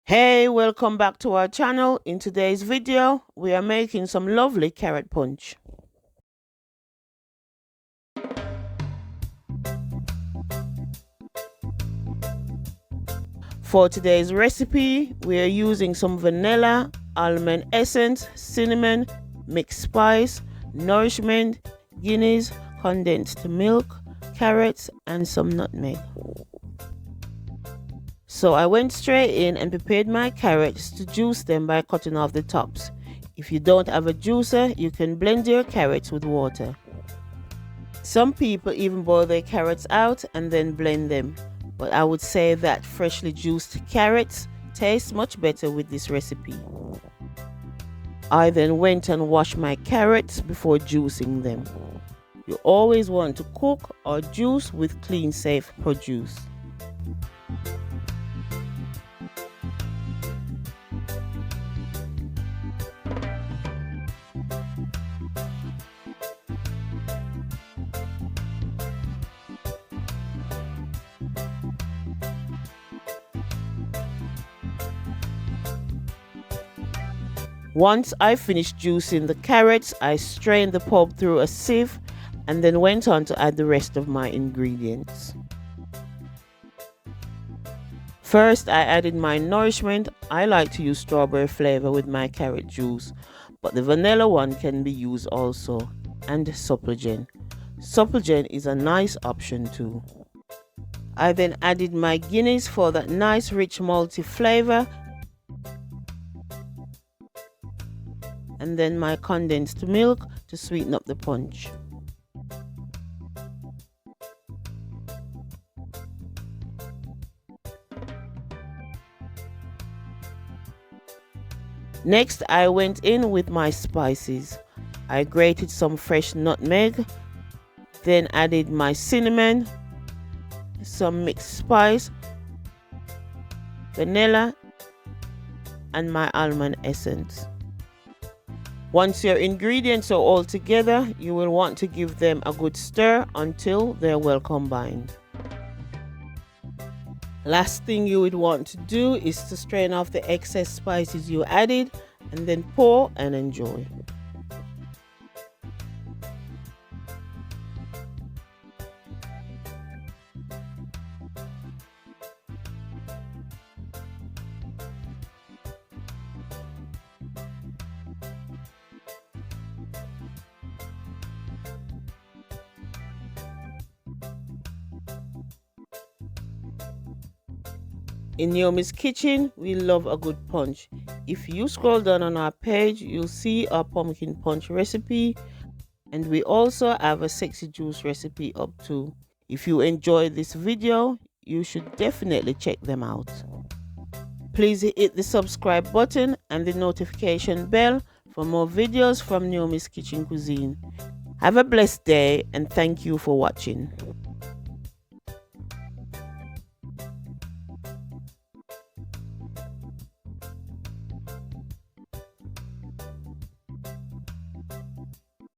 Hey, welcome back to our channel. In today's video, we are making some lovely carrot punch. For today's recipe, we are using some vanilla, almond essence, cinnamon, mixed spice, nourishment, guineas, condensed milk, carrots, and some nutmeg. So I went straight in and prepared my carrots to juice them by cutting off the tops. If you don't have a juicer, you can blend your carrots with water. Some people even boil their carrots out and then blend them, but I would say that freshly juiced carrots taste much better with this recipe. I then went and washed my carrots before juicing them. You always want to cook or juice with clean, safe produce. Once I finished juicing the carrots, I strained the pulp through a sieve and then went on to add the rest of my ingredients. First, I added my nourishment. I like to use strawberry flavor with my carrot juice, but the vanilla one can be used also, and Supplegen. Supplegen is a nice option too. I then added my guineas for that nice rich malty flavor, and then my condensed milk to sweeten up the punch. Next, I went in with my spices. I grated some fresh nutmeg, then added my cinnamon, some mixed spice, vanilla, and my almond essence. Once your ingredients are all together, you will want to give them a good stir until they're well combined. Last thing you would want to do is to strain off the excess spices you added and then pour and enjoy. In Naomi's Kitchen, we love a good punch. If you scroll down on our page, you'll see our pumpkin punch recipe, and we also have a sexy juice recipe up too. If you enjoyed this video, you should definitely check them out. Please hit the subscribe button and the notification bell for more videos from Naomi's Kitchen Cuisine. Have a blessed day and thank you for watching.